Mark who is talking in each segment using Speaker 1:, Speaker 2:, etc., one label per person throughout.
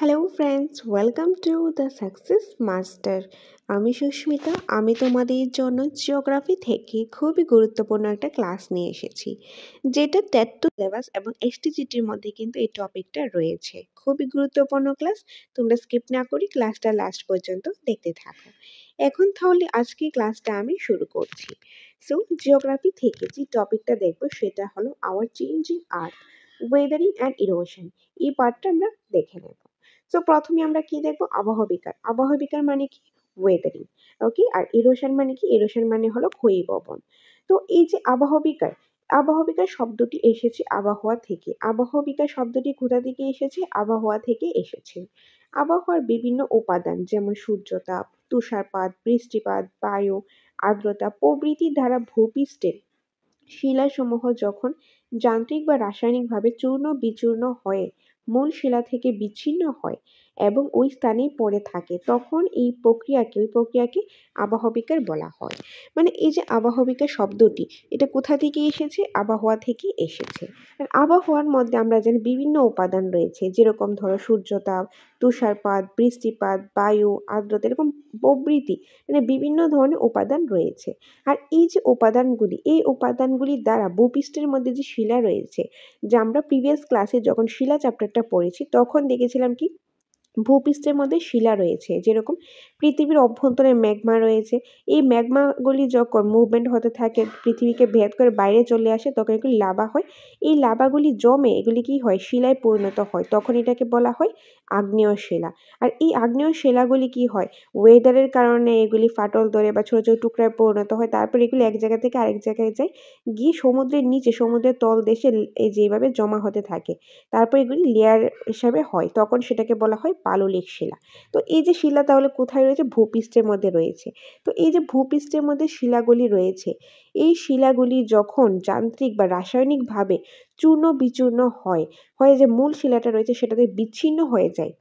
Speaker 1: Hello friends, welcome to the success master. আমি সুস্মিতা। আমি তোমাদের জন্য জিওগ্রাফি থেকে খুবই গুরুত্বপূর্ণ একটা ক্লাস নিয়ে এসেছি, যেটা টেট টু সিলেবাস এবং এসটিজিটির মধ্যে কিন্তু এই টপিকটা রয়েছে। খুবই গুরুত্বপূর্ণ ক্লাস। তোমরা স্কিপ না করে ক্লাসটা লাস্ট পর্যন্ত দেখতে থাকো। এখন তাহলে আজকে ক্লাসটা আমি শুরু করছি। সো জিওগ্রাফি থেকে যে টপিকটা দেখবো সেটা হলো our changing earth, weathering and erosion. এই পার্টটা আমরা দেখে নেব। সো প্রথমে আমরা কি দেখবো? আবহাওয়া বিকার। আবহাওয়া বিকার মানে কি? ওয়েদারিং। ওকে। আর ইরোশন মানে কি? ইরোশন মানে হলো ক্ষয়ীভবন। তো এই যে আবহাওয়া বিকার, আবহাওয়া বিকার শব্দটি এসেছে আবহাওয়া থেকে। আবহাওয়া বিকার শব্দটি কোথা থেকে এসেছে? আবহাওয়া থেকে এসেছে। আবহাওয়ার বিভিন্ন উপাদান যেমন সূর্যতাপ, তুষারপাত, বৃষ্টিপাত, বায়ু, আর্দ্রতা প্রভৃতি দ্বারা ভূপৃষ্ঠের শিলাসমূহ যখন যান্ত্রিক বা রাসায়নিকভাবে চূর্ণ বিচূর্ণ হয়ে মূল শিলা থেকে বিচ্ছিন্ন হয় এবং ওই স্থানেই পড়ে থাকে, তখন ওই প্রক্রিয়াকে আবহাওয়া বিকার বলা হয়। মানে এই যে আবহাওয়া বিকার শব্দটি, এটা কোথা থেকে এসেছে? আবহাওয়া থেকে এসেছে। আর আবহাওয়ার মধ্যে আমরা জানি বিভিন্ন উপাদান রয়েছে, যেরকম ধরো সূর্যতাপ, তুষারপাত, বৃষ্টিপাত, বায়ু, আর্দ্রতা, এরকম প্রভৃতি, মানে বিভিন্ন ধরনের উপাদান রয়েছে। আর এই যে উপাদানগুলি, এই উপাদানগুলির দ্বারা ভূপৃষ্ঠের মধ্যে যে শিলা রয়েছে, যা আমরা প্রিভিয়াস ক্লাসে যখন শিলা চ্যাপ্টারটা পড়েছি তখন দেখেছিলাম কি ভূপৃষ্ঠের মধ্যে শিলা রয়েছে, যেরকম পৃথিবীর অভ্যন্তরে ম্যাগমা রয়েছে। এই ম্যাগমাগুলি যখন মুভমেন্ট হতে থাকে, পৃথিবীকে ভেদ করে বাইরে চলে আসে, তখন এগুলি লাভা হয়। এই লাভাগুলি জমে এগুলি কি হয়? শিলায় পরিণত হয়, তখন এটাকে বলা হয় আগ্নেয় শিলা। আর এই আগ্নেয় শিলাগুলি কি হয়? ওয়েদারের কারণে এগুলি ফাটল ধরে বা ছোটো ছোটো টুকরায় পরিণত হয়। তারপর এগুলি এক জায়গা থেকে আরেক জায়গায় যায়, গিয়ে সমুদ্রের নিচে, সমুদ্রের তল দেশে এই যেভাবে জমা হতে থাকে, তারপর এগুলি লেয়ার হিসাবে হয়, তখন সেটাকে বলা হয় পাললিক শিলা। তো এই যে শিলা তাহলে কোথায় রয়েছে? ভূপৃষ্ঠের মধ্যে রয়েছে। তো এই যে ভূপৃষ্ঠের মধ্যে শিলাগুলি রয়েছে, এই শিলাগুলি যখন যান্ত্রিক বা রাসায়নিকভাবে চূর্ণ বিচূর্ণ হয়, যে মূল শিলাটা রয়েছে সেটাতে বিচ্ছিন্ন হয়ে যায়,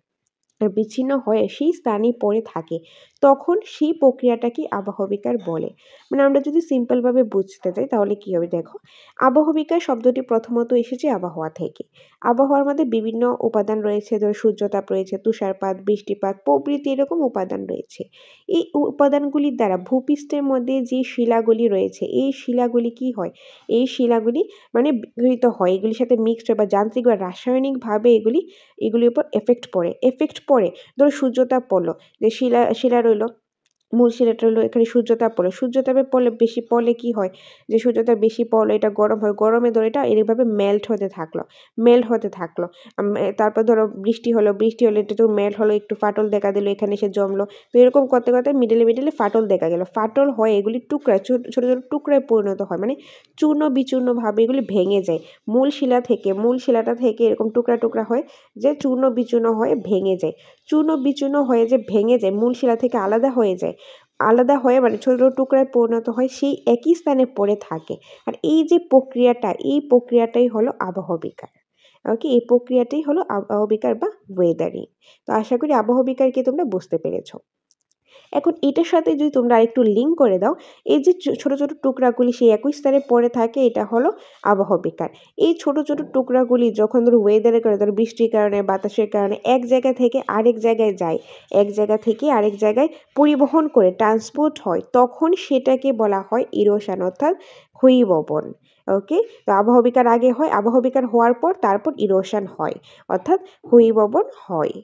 Speaker 1: আর বিচ্ছিন্ন হয়ে সেই স্থানেই পড়ে থাকে, তখন সেই প্রক্রিয়াটাকে আবহাওয়া বিকার বলে। মানে আমরা যদি সিম্পলভাবে বুঝতে চাই তাহলে কী হবে? দেখো, আবহাওয়া বিকার শব্দটি প্রথমত এসেছে আবহাওয়া থেকে। আবহাওয়ার মধ্যে বিভিন্ন উপাদান রয়েছে, ধরো সূর্যতাপ রয়েছে, তুষারপাত, বৃষ্টিপাত প্রভৃতি এরকম উপাদান রয়েছে। এই উপাদানগুলির দ্বারা ভূপৃষ্ঠের মধ্যে যে শিলাগুলি রয়েছে, এই শিলাগুলি কি হয়? এই শিলাগুলি মানে গৃহীত হয়, এগুলির সাথে মিক্সড হয় বা যান্ত্রিক বা রাসায়নিকভাবে এগুলির উপর এফেক্ট পড়ে। ধরো সূর্যতাপ পড়লো, যে শিলা রইলো, মূল শিলাটা হলো, এখানে সূর্যতাপ পড়লো, সূর্যতাপে পড়লে বেশি পড়লে কি হয়? যে সূর্যতাপ বেশি পড়লো, এটা গরম হয়, গরমে ধরো এটা এরকমভাবে মেল্ট হতে থাকলো। তারপর ধরো বৃষ্টি হলো, এটা তো মেল্ট হলো, একটু ফাটল দেখা দিল, এখানে এসে জমলো। তো এরকম করতে করতে মিডলে ফাটল দেখা গেল, ফাটল হয় এগুলি টুকরায়, ছোটো ছোটো টুকরায় পরিণত হয়, মানে চূর্ণ বিচূর্ণভাবে এগুলি ভেঙে যায়। মূল শিলাটা থেকে এরকম টুকরা টুকরা হয়, যে চূর্ণ বিচূর্ণ হয়ে ভেঙে যায়। চূর্ণ বিচূর্ণ হয়ে যে ভেঙে যায়, মূল শিলা থেকে আলাদা হয়ে মানে ছোটো ছোটো টুকরায় পরিণত হয়, সেই একই স্থানে পড়ে থাকে। আর এই যে এই প্রক্রিয়াটাই হলো আবহাওয়া বিকার। ওকে, এই প্রক্রিয়াটাই হলো আবহাওয়া বিকার বা ওয়েদারিং। তো আশা করি আবহাওয়া বিকারকে তোমরা বুঝতে পেরেছো। এখন এটার সাথে যদি তোমরা আরেকটু লিঙ্ক করে দাও, এই যে ছোটো ছোটো টুকরাগুলি সেই একই স্থানে পড়ে থাকে, এটা হলো আবহাওয়া বিকার। এই ছোটো ছোটো টুকরাগুলি যখন ধরো ওয়েদারের কারণে, ধরো বৃষ্টির কারণে, বাতাসের কারণে এক জায়গা থেকে আরেক জায়গায় যায়, এক জায়গা থেকে আরেক জায়গায় পরিবহন করে ট্রান্সপোর্ট হয়, তখন সেটাকে বলা হয় ইরোশন, অর্থাৎ ক্ষয়ীভবন। ওকে, তো আবহাওয়া বিকার আগে হয়, আবহাওয়া বিকার হওয়ার পর তারপর ইরোশন হয়, অর্থাৎ ক্ষয়ীভবন হয়।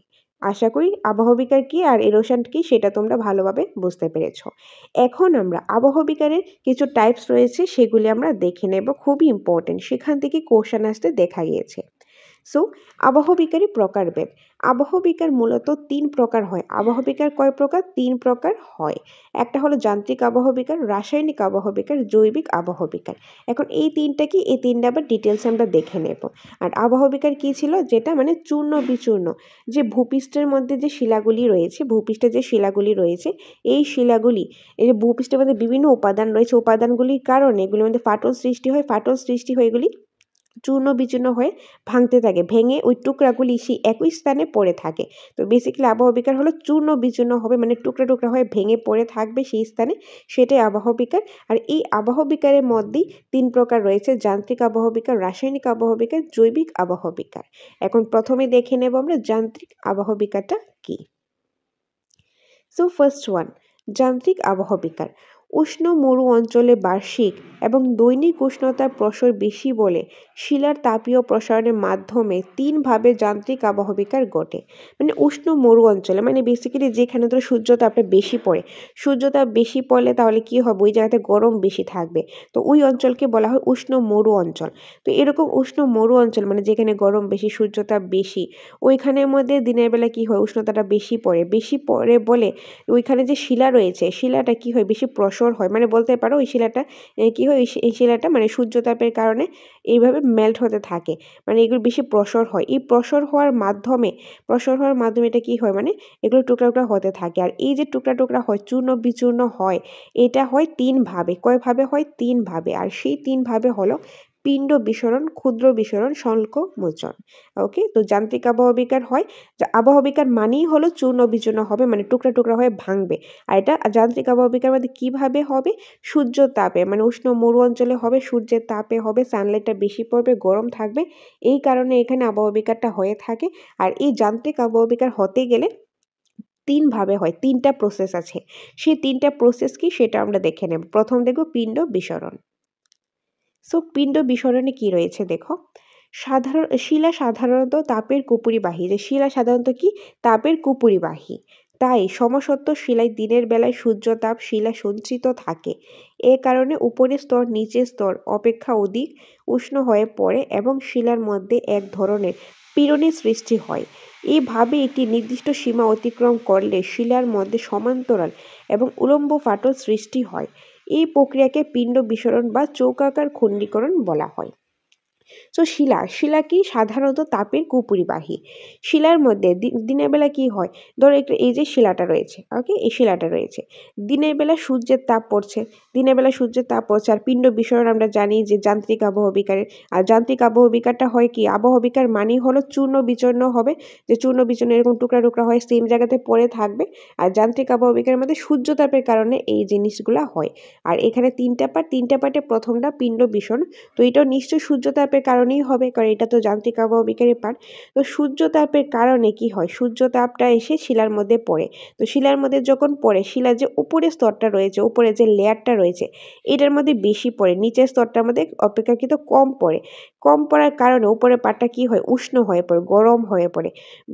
Speaker 1: আশা করি আবহাওয়া বিকার কী আর ইরোশন কী সেটা তোমরা ভালোভাবে বুঝতে পেরেছ। এখন আমরা আবহাওয়া বিকারের কিছু টাইপস রয়েছে, সেগুলি আমরা দেখে নেব, খুবই ইম্পর্টেন্ট, সেখান থেকে কোশ্চেন আসতে দেখা গিয়েছে। সো আবহাওয়া বিকারের প্রকারভেদ। আবহাওয়া বিকার মূলত 3 প্রকার হয়। আবহাওয়া বিকার কয় প্রকার? 3 প্রকার হয়। একটা হলো যান্ত্রিক আবহাওয়া বিকার, রাসায়নিক আবহাওয়া বিকার, জৈবিক আবহাওয়া বিকার। এখন এই তিনটা কি? এই তিনটা আবার ডিটেলস আমরা দেখে নেব। আর আবহাওয়া বিকার কী ছিল? যেটা মানে চূর্ণ বিচূর্ণ, যে ভূপৃষ্ঠের মধ্যে যে শিলাগুলি রয়েছে, এই শিলাগুলি, এই যে ভূপৃষ্ঠের মধ্যে বিভিন্ন উপাদান রয়েছে, উপাদানগুলির কারণে এগুলির মধ্যে ফাটল সৃষ্টি হয়, এগুলি চূর্ণ বিচূর্ণ হয়ে ভাঙতে থাকে, ভেঙে ওই টুকরাগুলি সেই একই স্থানে পড়ে থাকে। তো বেসিক্যালি আবহ বিকার হলো চূর্ণ বিচূর্ণ হবে, মানে টুকরা টুকরা হয়ে ভেঙে পড়ে থাকবে সেই স্থানে, সেটাই আবহ বিকার। আর এই আবহ বিকারের মধ্যেই 3 প্রকার রয়েছে: যান্ত্রিক আবহ বিকার, রাসায়নিক আবহ বিকার, জৈবিক আবহ বিকার। এখন প্রথমে দেখে নেব আমরা যান্ত্রিক আবহ বিকারটা কি। সো ফার্স্ট ওয়ান, যান্ত্রিক আবহ বিকার। উষ্ণ মরু অঞ্চলে বার্ষিক এবং দৈনিক উষ্ণতার প্রসার বেশি বলে শিলার তাপীয় প্রসারণের মাধ্যমে 3 ভাবে যান্ত্রিক আবহ বিকার ঘটে। মানে উষ্ণ মরু অঞ্চলে, মানে বেসিক্যালি যেখানে ধরো সূর্যতাপটা বেশি পড়ে, সূর্যতাপ বেশি পড়লে তাহলে কি হবে, ওই জায়গাতে গরম বেশি থাকবে, তো ওই অঞ্চলকে বলা হয় উষ্ণ মরু অঞ্চল। তো এরকম উষ্ণ মরু অঞ্চল মানে যেখানে গরম বেশি, সূর্যতাপ বেশি, ওইখানের মধ্যে দিনের বেলা কি হয়, উষ্ণতাটা বেশি পড়ে বলে ওইখানে যে শিলা রয়েছে, শিলাটা কি হয়, বেশি প্রসর হয়, মানে বলতে পারো ওই শিলাটা কি হয়, এই শিলাটা মানে সূর্যতাপের কারণে এইভাবে মেল্ট হতে থাকে, মানে এগুলো বেশি প্রসর হয়। এই প্রসর হওয়ার মাধ্যমে এটা কি হয়, মানে এগুলো টুকরা টুকরা হতে থাকে। আর এই যে টুকরা টুকরা হয়, চূর্ণ বিচূর্ণ হয়, এটা হয় 3 ভাবে। কয় ভাবে হয়? 3 ভাবে। আর সেই 3 ভাবে হলো পিণ্ড বিসরণ, ক্ষুদ্র বিসরণ, স্বল্প মোচন। ওকে, তো যান্ত্রিক আবহ বিকার হয়, আবহ বিকার মানেই হলো চূর্ণ বিচূর্ণ হবে, মানে টুকরা টুকরা হয়ে ভাঙবে। আর এটা যান্ত্রিক আবহ বিকার মধ্যে কিভাবে হবে? সূর্য তাপে, মানে উষ্ণ মরু অঞ্চলে হবে, সূর্যের তাপে হবে, সানলাইটটা বেশি পড়বে, গরম থাকবে, এই কারণে এখানে আবহ বিকারটা হয়ে থাকে। আর এই যান্ত্রিক আবহ বিকার হতে গেলে 3 ভাবে হয়, 3টা প্রসেস আছে। সেই 3টা প্রসেস কি সেটা আমরা দেখে নেব। প্রথম দেখব পিণ্ড বিসরণ। সো পিণ্ড বিসরণে কি রয়েছে দেখো। শিলা সাধারণত তাপের কুপুরিবাহী। যে শিলা সাধারণত কি? তাপের কুপুরিবাহী। তাই সমসত্ব শিলায় দিনের বেলায় সূর্যতাপ শিলা সঞ্চিত থাকে। এ কারণে উপরের স্তর নিচের স্তর অপেক্ষা অধিক উষ্ণ হয়ে পড়ে এবং শিলার মধ্যে এক ধরনের পীড়নের সৃষ্টি হয়। এইভাবে একটি নির্দিষ্ট সীমা অতিক্রম করলে শিলার মধ্যে সমান্তরাল এবং উলম্ব ফাটল সৃষ্টি হয়। এই প্রক্রিয়াকে পিণ্ড বিসরণ বা চৌকাকার খণ্ডীকরণ বলা হয়। সো শিলা কি? সাধারণত তাপের কুপরিবাহী। শিলার মধ্যে দিনের বেলা কি হয়, ধরো একটু এই যে শিলাটা রয়েছে, ওকে, এই শিলাটা রয়েছে, দিনের বেলা সূর্যের তাপ পড়ছে, আর পিণ্ড বিসরণ আমরা জানি যে যান্ত্রিক আবহ বিকারের। আর যান্ত্রিক আবহ বিকারটা হয় কি, আবহ বিকার মানেই হলো চূর্ণ বিচূর্ণ হবে, যে চূর্ণ বিচূর্ণ এরকম টুকরা টুকরা হয়, সেম জায়গাতে পড়ে থাকবে। আর যান্ত্রিক আবহ বিকারের মধ্যে সূর্যতাপের কারণে এই জিনিসগুলো হয়। আর এখানে 3টা পার্টে প্রথমটা পিণ্ড বিসরণ, তো এটাও নিশ্চয়ই সূর্যতাপের কারণেই হবে, কারণ এটা তো যান্ত্রিক আবহ বিকারের পার্ট। তো সূর্যতাপের কারণে কি হয়, সূর্যতাপটা এসে শিলার মধ্যে পড়ে। তো শিলার মধ্যে যখন পড়ে, শিলার যে উপরের স্তরটা রয়েছে, উপরে যে লেয়ারটা রয়েছে, এটার মধ্যে বেশি পড়ে, নিচের স্তরটার মধ্যে অপেক্ষাকৃত কম পড়ে। কম পড়ার কারণে উপরের পার্টটা কি হয়, উষ্ণ হয়ে পড়ে, গরম হয়ে পড়ে।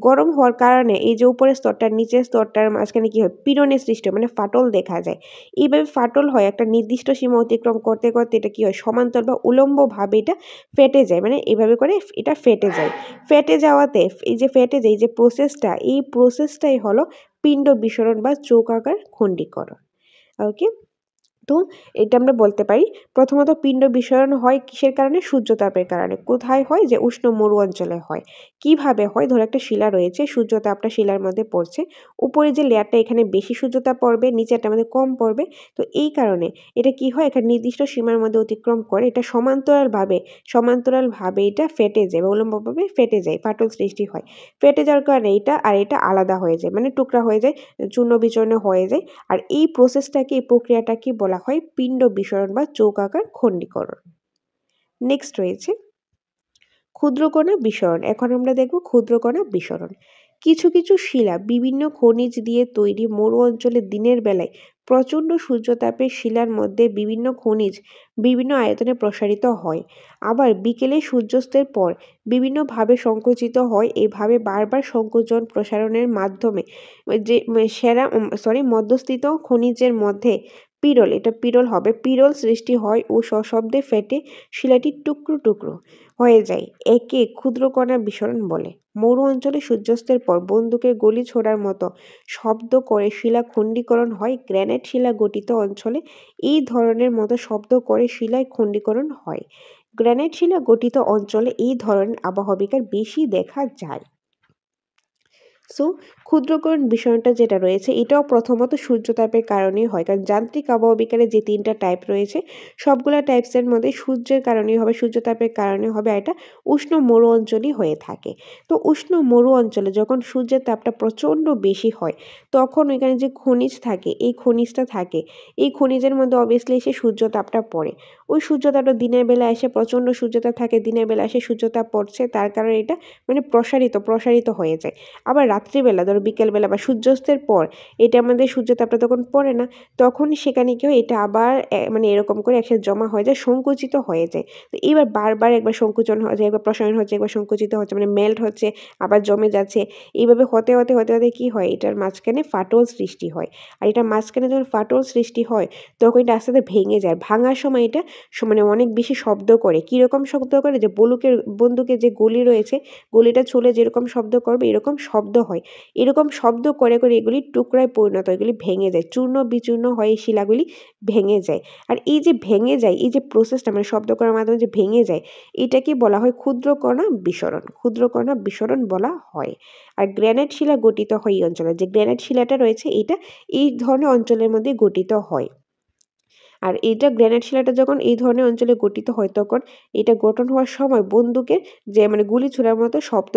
Speaker 1: গরম হওয়ার কারণে এই যে উপরের স্তরটা নিচের স্তরটার মাঝখানে কি হয়, পীড়নের সৃষ্টি হয়, মানে ফাটল দেখা যায়। এইভাবে ফাটল হয়, একটা নির্দিষ্ট সীমা অতিক্রম করতে করতে এটা কি হয়, সমান্তরাল বা উলম্বভাবে এটা ফেটে যায়, মানে এভাবে করে এটা ফেটে যায়। ফেটে যাওয়াতে এই যে ফেটে যায়, যে প্রসেসটা, এই প্রসেসটাই হলো পিণ্ড বিসরণ বা চৌকাকার খণ্ডীকরণ। ওকে, তো এটা আমরা বলতে পারি প্রথমত পিণ্ড বিসরণ হয় কিসের কারণে? সূর্যতাপের কারণে। কোথায় হয়? যে উষ্ণ মরু অঞ্চলে হয়। কিভাবে হয়? ধরো একটা শিলা রয়েছে, সূর্যতাপটা শিলার মধ্যে পড়ছে, উপরে যে লেয়ারটা এখানে বেশি সূর্যতাপ পড়বে, নিচেরটার মধ্যে কম পড়বে। তো এই কারণে এটা কি হয়, একটা নির্দিষ্ট সীমার মধ্যে অতিক্রম করে এটা সমান্তরালভাবে এটা ফেটে যায় বা উলম্বভাবে ফেটে যায়, ফাটল সৃষ্টি হয়। ফেটে যাওয়ার কারণে এটা আলাদা হয়ে যায়, মানে টুকরা হয়ে যায়, চূর্ণ বিচূর্ণ হয়ে যায়। আর এই প্রক্রিয়াটাকে বলা হয় পিণ্ড বিসরণ বা চৌকাকার খণ্ডীকরণ। নেক্সট রয়েছে ক্ষুদ্রকণা বিসরণ। এখন আমরা দেখব ক্ষুদ্রকণা বিসরণ। কিছু কিছু শিলা বিভিন্ন খনিজ দিয়ে তৈরি মরু অঞ্চলে দিনের বেলায় প্রচণ্ড সূর্যতাপে শিলার মধ্যে বিভিন্ন খনিজ বিভিন্ন আয়তনে প্রসারিত হয়। আবার বিকেলে সূর্যাস্তের পর বিভিন্নভাবে সংকুচিত হয়। এভাবে বারবার সংকোচন প্রসারণের মাধ্যমে যে মধ্যস্থিত খনিজের মধ্যে পিরল সৃষ্টি হয় ও সশব্দে ফেটে শিলাটি টুকরো টুকরো হয়ে যায়। একে ক্ষুদ্রকণা বিসরণ বলে। মরু অঞ্চলে সূর্যাস্তের পর বন্দুকের গুলি ছোড়ার মতো শব্দ করে শিলা খণ্ডীকরণ হয়। গ্রানাইট শিলা গঠিত অঞ্চলে এই ধরনের মতো শব্দ করে শিলায় খণ্ডীকরণ হয়। গ্রানাইট শিলা গঠিত অঞ্চলে এই ধরনের আবহ বিকার বেশি দেখা যায়। সো ক্ষুদ্রকরণ বিষয়টা যেটা রয়েছে এটাও প্রথমত সূর্যতাপের কারণেই হয়, কারণ যান্ত্রিক আবহ বিকারের যে 3টা টাইপ রয়েছে সবগুলা টাইপসের মধ্যে সূর্যের কারণেই হবে, সূর্যতাপের কারণে হবে, আর এটা উষ্ণ মরু অঞ্চলই হয়ে থাকে। তো উষ্ণ মরু অঞ্চলে যখন সূর্যের তাপটা প্রচণ্ড বেশি হয় তখন ওইখানে যে খনিজ থাকে এই খনিজটা থাকে, এই খনিজের মধ্যে অবভিয়াসলি এসে সূর্যতাপটা পড়ে। ওই সূর্যতাপটা দিনের বেলা এসে প্রচণ্ড সূর্যতাপ থাকে, দিনের বেলা এসে সূর্যতাপ পড়ছে, তার কারণে এটা মানে প্রসারিত হয়ে যায়। আবার রাত্রিবেলা ধরো বিকেলবেলা বা সূর্যাস্তের পর এটা আমাদের সূর্যতাপটা তখন পড়ে না, তখন সেখানে কি হয় এটা আবার মানে এরকম করে একসাথে জমা হয়ে যায়, সংকুচিত হয়ে যায়। তো এবার বারবার একবার সংকুচন হচ্ছে, একবার প্রসারণ হচ্ছে, একবার সংকুচিত হচ্ছে, মানে মেল্ট হচ্ছে, আবার জমে যাচ্ছে। এইভাবে হতে হতে হতে হতে কি হয় এটার মাঝখানে ফাটল সৃষ্টি হয়। আর এটার মাঝখানে যখন ফাটল সৃষ্টি হয় তখন এটা আস্তে আস্তে ভেঙে যায়। ভাঙার সময় এটা মানে অনেক বেশি শব্দ করে। কীরকম শব্দ করে, যে বন্দুকের যে গুলি রয়েছে গুলিটা ছুঁলে যেরকম শব্দ করবে এরকম শব্দ হয়। এরকম শব্দ করে করে এগুলি টুকরায় পরিণত হয়, এগুলি ভেঙে যায়, চূর্ণ বিচূর্ণ হয়ে এই শিলাগুলি ভেঙে যায়। আর এই যে ভেঙে যায়, এই যে প্রসেসটা মানে শব্দ করার মাধ্যমে যে ভেঙে যায় এটাকে বলা হয় ক্ষুদ্রকণা বিস্ফোরণ, ক্ষুদ্রকণা বিস্ফোরণ বলা হয়। আর গ্রানাইট শিলা গঠিত হয় এই অঞ্চলে, যে গ্রানাইট শিলাটা রয়েছে এটা এই ধরনের অঞ্চলের মধ্যে গঠিত হয়। আর এইটা গ্রানাইট শিলাটা যখন এই ধরনের অঞ্চলে গঠিত হয় তখন এটা গঠন হওয়ার সময় বন্দুকের যে মানে গুলি ছোড়ার মতো শব্দ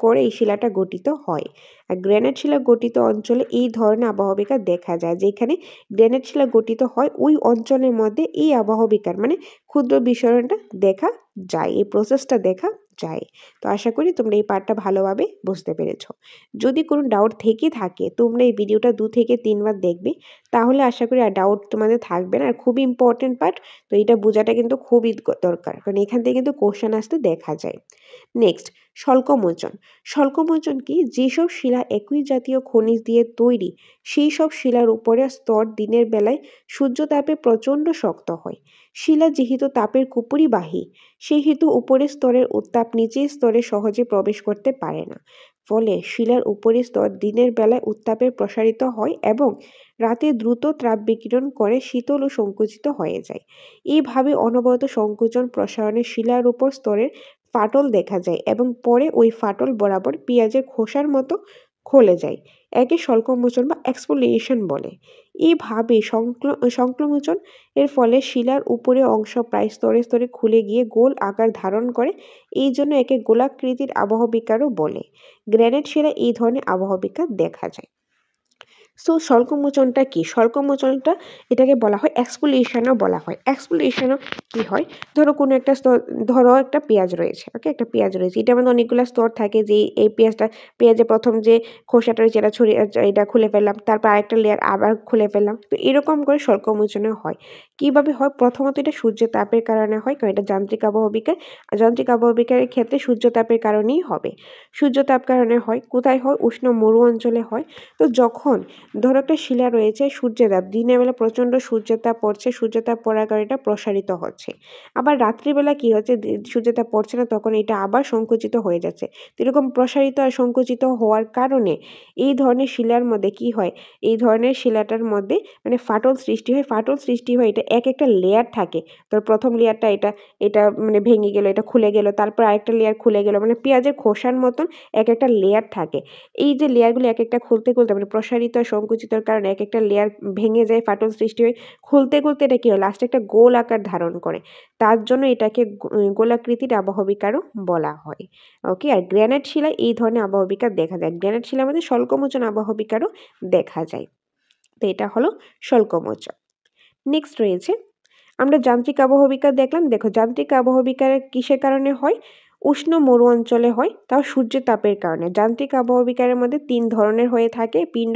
Speaker 1: করে এই শিলাটা গঠিত হয়। আর গ্রানাইট শিলা গঠিত অঞ্চলে এই ধরনের আবহবিকার দেখা যায়, যেখানে গ্রানাইট শিলা গঠিত হয় ওই অঞ্চলের মধ্যে এই আবহবিকার মানে ক্ষুদ্র বিস্ফোরণটা দেখা যায়, এই প্রসেসটা দেখা যায়। তো আশা করি তোমরা এই পার্টটা ভালোভাবে বুঝতে পেরেছো। যদি কোনো ডাউট থেকে থাকে তোমরা এই ভিডিওটা 2 থেকে 3 বার দেখবে, তাহলে আশা করি আর ডাউট তোমাদের থাকবে না। আর খুবই ইম্পর্টেন্ট পার্ট, তো এটা বোঝাটা কিন্তু খুবই দরকার, কারণ এখান থেকে কিন্তু কোশ্চেন আসতে দেখা যায়। নেক্সট, স্বল্পমোচন। স্বল্পমোচন কি? যেসব শিলা একই জাতীয় খনিজ দিয়ে তৈরি সেই সব শিলার উপরের স্তর দিনের বেলায় সূর্যতাপে প্রচণ্ড শক্ত হয়। শিলা যেহেতু তাপের কুপরিবাহী সেহেতু উপরের স্তরের উত্তাপ নিচের স্তরে সহজে প্রবেশ করতে পারে না। ফলে শিলার উপরের স্তর দিনের বেলায় উত্তাপে প্রসারিত হয় এবং রাতে দ্রুত তাপ বিকিরণ করে শীতল ও সংকুচিত হয়ে যায়। এইভাবে অনবরত সংকোচন প্রসারণে শিলার উপর স্তরের ফাটল দেখা যায় এবং পরে ওই ফাটল বরাবর পেঁয়াজের খোসার মতো খুলে যায়। একে স্বল্পমোচন বা এক্সফোলিয়েশন বলে। এইভাবে সংক্রমোচন এর ফলে শিলার উপরের অংশ প্রায় স্তরে স্তরে খুলে গিয়ে গোল আকার ধারণ করে, এই জন্য একে গোলাকৃতির আবহবিকারও বলে। গ্রানাইট শিলায় এই ধরনের আবহবিকার দেখা যায়। সো স্বল্পমোচনটা কি? স্বল্পমোচনটা এটাকে বলা হয় এক্সফোলিয়েশনও বলা হয়। এক্সফোলিয়েশনও কি হয়, ধরো কোনো একটা স্তর, ধরো একটা পেঁয়াজ রয়েছে, ওকে, একটা পেঁয়াজ রয়েছে, এটার মধ্যে অনেকগুলো স্তর থাকে, যে এই পেঁয়াজের প্রথম যে খোসাটা রয়েছে এটা ছড়িয়ে এটা খুলে ফেললাম, তারপর আরেকটা লেয়ার আবার খুলে ফেললাম। তো এরকম করে স্বল্পমোচনও হয়। কিভাবে হয়? প্রথমত এটা সূর্যের তাপের কারণে হয়, কারণ এটা যান্ত্রিক আবহবিকার। আর যান্ত্রিক আবহবিকারের ক্ষেত্রে সূর্যতাপের কারণেই হবে। সূর্যতাপ কারণে হয়, কোথায় হয়? উষ্ণ মরু অঞ্চলে হয়। তো যখন ধরো একটা শিলা রয়েছে, সূর্যতাপ দিনের বেলা প্রচণ্ড সূর্যতাপ পড়ছে, সূর্যতাপ পড়ার কারণে এটা প্রসারিত হচ্ছে। আবার রাত্রিবেলা কি হচ্ছে, সূর্যতাপ পড়ছে না, তখন এটা আবার সংকুচিত হয়ে যাচ্ছে। তো এরকম প্রসারিত আর সংকুচিত হওয়ার কারণে এই ধরনের শিলার মধ্যে কি হয়, এই ধরনের শিলাটার মধ্যে মানে ফাটল সৃষ্টি হয়। ফাটল সৃষ্টি হয়, এটা এক একটা লেয়ার থাকে। ধর প্রথম লেয়ারটা এটা এটা মানে ভেঙে গেল, এটা খুলে গেল, তারপর আরেকটা লেয়ার খুলে গেল, মানে পেঁয়াজের খোসার মতন এক একটা লেয়ার থাকে। এই যে লেয়ারগুলো এক একটা খুলতে খুলতে মানে প্রসারিত সংকুচিতর কারণে এক একটা লেয়ার ভেঙে যায়, ফাটল সৃষ্টি হয়, খুলতে খুলতে এটা কি হয়, লাস্টে একটা গোল আকার ধারণ করে। তার জন্য এটাকে গোলাকৃতির আবহবিকারও বলা হয়। ওকে, আর গ্রানাইট শিলায় এই ধরনের আবহবিকার দেখা যায়। গ্রানাইট শিলার মধ্যে স্বল্পমোচন আবহবিকারও দেখা যায়। তো এটা হলো স্বল্পমোচন। নেক্সট রয়েছে, আমরা যান্ত্রিক আবহবিকার দেখলাম। দেখো, যান্ত্রিক আবহবিকার কিসের কারণে হয়? উষ্ণ মরু অঞ্চলে হয়, তাও সূর্যের তাপের কারণে। যান্ত্রিক আবহবিকারের মধ্যে 3 ধরনের হয়ে থাকে। পিণ্ড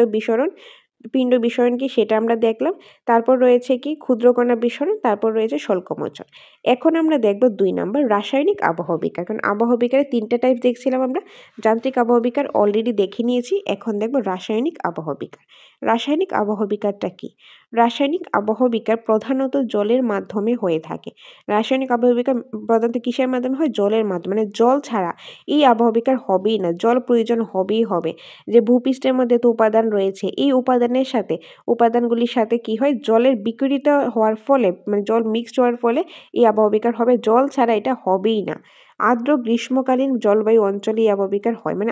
Speaker 1: বিস্ফোরণ কি সেটা আমরা দেখলাম। তারপর রয়েছে কি ক্ষুদ্রকণা বিস্ফোরণ, তারপর রয়েছে স্বল্পমোচন। এখন আমরা দেখব 2 নম্বর রাসায়নিক আবহবিকার। কারণ আবহবিকারের 3টা টাইপ দেখছিলাম আমরা। যান্ত্রিক আবহবিকার অলরেডি দেখে নিয়েছি, এখন দেখব রাসায়নিক আবহবিকার। রাসায়নিক আবহবিকারটা কি? রাসায়নিক আবহবিকার প্রধানত জলের মাধ্যমে হয়ে থাকে। রাসায়নিক আবহবিকার প্রধানত কিসের মাধ্যমে হয়? জলের মাধ্যমে। মানে জল ছাড়া এই আবহবিকার হবেই না, জল প্রয়োজন হবেই হবে। যে ভূপৃষ্ঠের মধ্যে তো উপাদান রয়েছে, এই উপাদানগুলির সাথে কি হয়, জলের বিকৃত হওয়ার ফলে মানে জল মিক্সড হওয়ার ফলে এই আবহবিকার হবে, জল ছাড়া এটা হবেই না। আর্দ্র গ্রীষ্মকালীন জলবায়ু অঞ্চলে এই আবহাওয়া বিকার হয়, মানে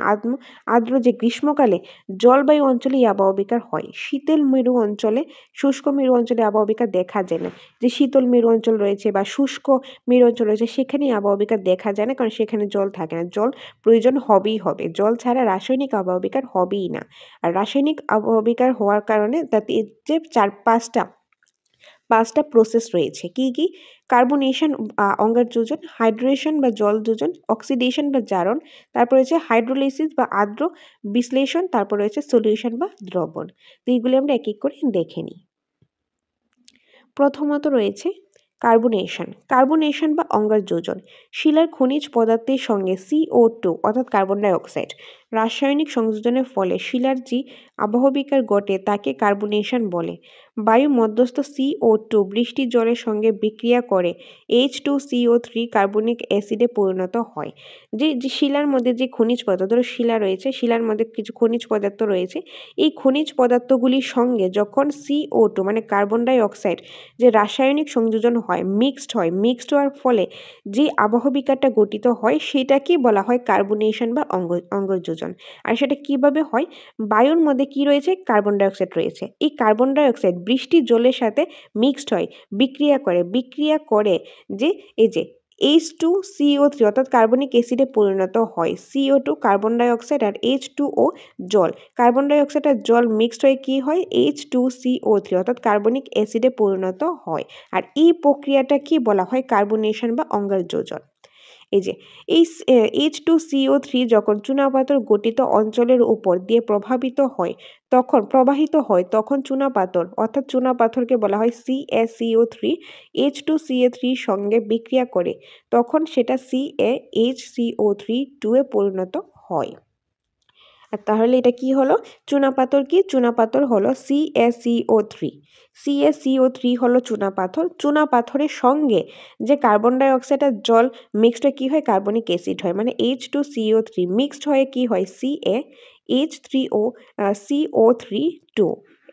Speaker 1: আর্দ্র যে গ্রীষ্মকালে জলবায়ু অঞ্চলে এই আবহাওয়া বিকার হয়। শীতল মেরু অঞ্চলে, শুষ্ক মেরু অঞ্চলে আবহাওয়া বিকার দেখা যায় না। যে শীতল মেরু অঞ্চল রয়েছে বা শুষ্ক মেরু অঞ্চল রয়েছে সেখানে আবহাওয়া বিকার দেখা যায় না, কারণ সেখানে জল থাকে না। জল প্রয়োজন হবেই হবে, জল ছাড়া রাসায়নিক আবহাওয়া বিকার হবেই না। আর রাসায়নিক আবহাওয়া বিকার হওয়ার কারণে তাতে যে পাঁচটা প্রসেস রয়েছে। কি কি? কার্বনেশন অঙ্গার যোজন, হাইড্রেশন বা জল যোজন, অক্সিডেশন বা জারণ, তারপর রয়েছে হাইড্রোলাইসিস বা আর্দ্র বিশ্লেষণ, তারপর রয়েছে সলিউশন বা দ্রবণ। তো এইগুলি আমরা এক এক করে দেখে নিই। প্রথমত রয়েছে কার্বনেশন বা অঙ্গার যোজন। শিলার খনিজ পদার্থের সঙ্গে CO2 অর্থাৎ কার্বন ডাই অক্সাইড রাসায়নিক সংযোজনের ফলে শিলার যে আবহাওয়া বিকার ঘটে তাকে কার্বনেশন বলে। বায়ু মধ্যস্থ CO2 বৃষ্টির জলের সঙ্গে বিক্রিয়া করে H2CO3 কার্বনিক অ্যাসিডে পরিণত হয়। যে শিলার মধ্যে যে খনিজ পদার্থ, ধরো শিলা রয়েছে, শিলার মধ্যে কিছু খনিজ পদার্থ রয়েছে, এই খনিজ পদার্থগুলির সঙ্গে যখন CO2 মানে কার্বন ডাই অক্সাইড যে রাসায়নিক সংযোজন হয়, মিক্সড হওয়ার ফলে যে আবহাওয়া বিকারটা গঠিত হয় সেটাকে বলা হয় কার্বনেশন বা অঙ্গযোজন। আর সেটা কিভাবে হয়? বায়ুর মধ্যে কি রয়েছে? কার্বন ডাই অক্সাইড রয়েছে। এই কার্বন ডাই অক্সাইড বৃষ্টির জলের সাথে মিক্সড হয়, বিক্রিয়া করে যে এই যে H2CO3 অর্থাৎ কার্বনিক অ্যাসিডে পরিণত হয়। CO2 কার্বন ডাই অক্সাইড আর H2O জল। কার্বন ডাই অক্সাইড আর জল মিক্সড হয়ে কি হয়? H2CO3 অর্থাৎ কার্বনিক অ্যাসিডে পরিণত হয়। আর এই প্রক্রিয়াটা কি বলা হয়? কার্বনেশন বা অঙ্গার যোজন। এই যে এই H2CO3 যখন চুনাপাথর গঠিত অঞ্চলের উপর দিয়ে প্রবাহিত হয় তখন চুনাপাথর অর্থাৎ চুনাপাথরকে বলা হয় CaCO3 H2CO3 সঙ্গে বিক্রিয়া করে, তখন সেটা CaHCO3 2 পরিণত হয়। আর তাহলে এটা কি হলো? চুনাপাথর কি? চুনাপাথর হলো CaCO3 হলো চুনাপাথরের সঙ্গে যে কার্বন ডাই অক্সাইড আর জল মিক্সড হয়ে কি হয়? কার্বনিক অ্যাসিড হয়, মানে H2CO3 মিক্সড হয়ে কি হয়? CaH3CO CO3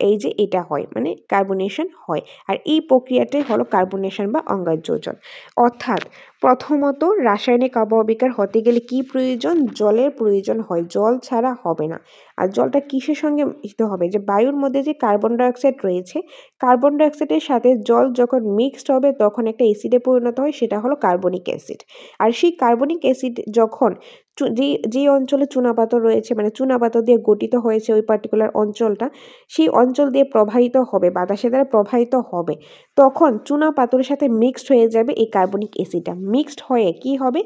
Speaker 1: এই যে এটা হয়, মানে কার্বনেশন হয়। আর এই প্রক্রিয়াটাই হলো কার্বনেশন বা অঙ্গার যোজন। অর্থাৎ প্রথমত রাসায়নিক আবহাওয়া বিকার হতে গেলে কি প্রয়োজন? জলের প্রয়োজন হয়, জল ছাড়া হবে না। আর জলটা কিসের সঙ্গে মিশতে হবে? যে বায়ুর মধ্যে যে কার্বন ডাই অক্সাইড রয়েছে, কার্বন ডাই অক্সাইডের সাথে জল যখন মিক্সড হবে তখন একটা অ্যাসিডে পরিণত হয়, সেটা হলো কার্বনিক অ্যাসিড। আর সেই কার্বনিক অ্যাসিড যখন যে অঞ্চলে চুনাপাথর রয়েছে, মানে চুনাপাথর দিয়ে গঠিত হয়েছে ওই পার্টিকুলার অঞ্চলটা, সেই অঞ্চল দিয়ে প্রবাহিত হবে, বাতাসের দ্বারা প্রবাহিত হবে, তখন চুনাপাথরের সাথে মিক্সড হয়ে যাবে এই কার্বনিক অ্যাসিডটা। মিক্সড হয়ে কি হবে?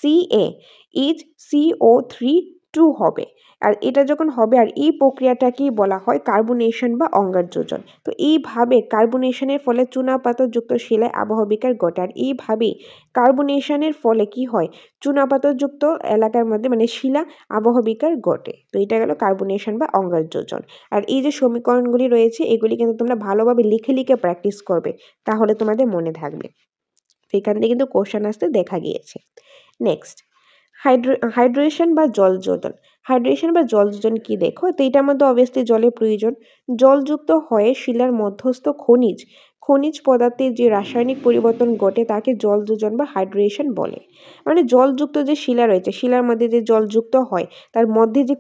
Speaker 1: CaHCO3 হবে। আর এটা যখন হবে, আর এই প্রক্রিয়াটাকেই বলা হয় কার্বনেশন বা অঙ্গার যোজন। তো এইভাবে কার্বনেশনের ফলে চুনাপাথরযুক্ত শিলায় আবহাওয়া বিকার ঘটে। আর এইভাবেই কার্বনেশনের ফলে কি হয়? চুনাপাথরযুক্ত এলাকার মধ্যে মানে শিলা আবহাওয়া বিকার ঘটে। তো এটা গেল কার্বনেশন বা অঙ্গার যোজন। আর এই যে সমীকরণগুলি রয়েছে এগুলি কিন্তু তোমরা ভালোভাবে লিখে প্র্যাকটিস করবে, তাহলে তোমাদের মনে থাকবে। তো এখান থেকে কিন্তু কোশ্চেন আসতে দেখা গিয়েছে। নেক্সট, হাইড্রেশন বা জল যোজন কি? দেখো তো এটার মধ্যে অবভিয়াসলি জলের প্রয়োজন। জলযুক্ত হয়ে শিলার মধ্যস্থ খনিজ পদার্থের যে রাসায়নিক পরিবর্তন ঘটে তাকে জল যোজন বা হাইড্রেশন বলে। মানে জলযুক্ত যে শিলা রয়েছে, শিলার মধ্যে যে জল যুক্ত হয় তার মধ্যে যে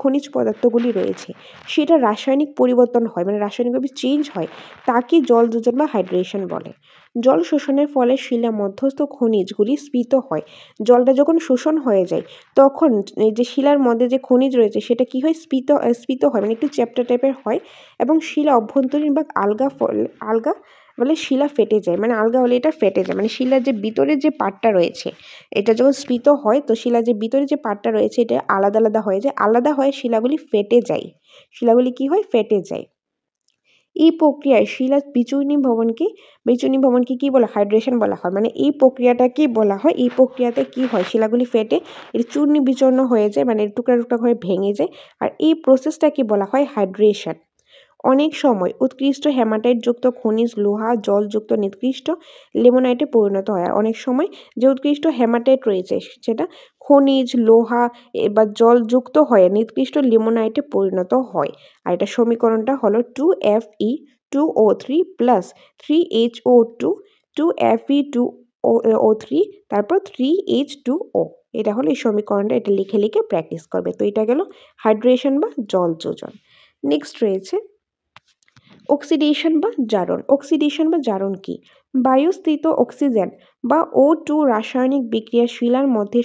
Speaker 1: খনিজ পদার্থগুলি রয়েছে সেটা রাসায়নিক পরিবর্তন হয়, মানে রাসায়নিকভাবে চেঞ্জ হয়, তাকে জল যোজন বা হাইড্রেশন বলে। জল শোষণের ফলে শিলা মধ্যস্থ খনিজগুলি স্ফীত হয়। জলটা যখন শোষণ হয়ে যায় তখন এই যে শিলার মধ্যে যে খনিজ রয়েছে সেটা কি হয়? স্ফীত হয়, মানে একটু চ্যাপ্টা টাইপের হয়, এবং শিলা অভ্যন্তরীণ বা আলগা বলে শিলা ফেটে যায়, মানে আলগা হলে এটা ফেটে যায়, মানে শিলার যে ভিতরে যে পার্টটা রয়েছে এটা যখন স্ফীত হয় তো শিলার যে ভিতরে যে পার্টটা রয়েছে এটা আলাদা হয়ে যায়, আলাদা হয়ে শিলাগুলি ফেটে যায়। শিলাগুলি কি হয়? ফেটে যায়। এই প্রক্রিয়ায় শিলার বিচূর্ণী ভবনকে কি বলা? হাইড্রেশন বলা হয়। মানে এই প্রক্রিয়াটা কি বলা হয়? এই প্রক্রিয়াতে কি হয়? শিলাগুলি ফেটে এর চূর্ণী বিচূর্ণ হয়ে যায়, মানে টুকরা হয়ে ভেঙে যায়, আর এই প্রসেসটাকে বলা হয় হাইড্রেশন। অনেক সময় উৎকৃষ্ট হেমাটাইটযুক্ত খনিজ লোহা জলযুক্ত নিকৃষ্ট লিমোনাইটে পরিণত হয়। আর অনেক সময় যে উৎকৃষ্ট হেমাটাইট রয়েছে সেটা খনিজ লোহা বা জলযুক্ত হয়ে নিকৃষ্ট লিমোনাইটে পরিণত হয়। আর এটা সমীকরণটা হলো 2Fe2O3 + 3HO2 2Fe2 O3, তারপর 3H2O। এটা হলো এই সমীকরণটা, এটা লিখে লিখে প্র্যাকটিস করবে। তো এটা গেল হাইড্রেশন বা জল যোজন। নেক্সট রয়েছে অক্সিডেশন বা জারণ। অক্সিডেশন বা জারণ কি? বায়ুস্থিত অক্সিজেন বা O2 রাসায়নিক বিক্রিয়ার শিলার মধ্যে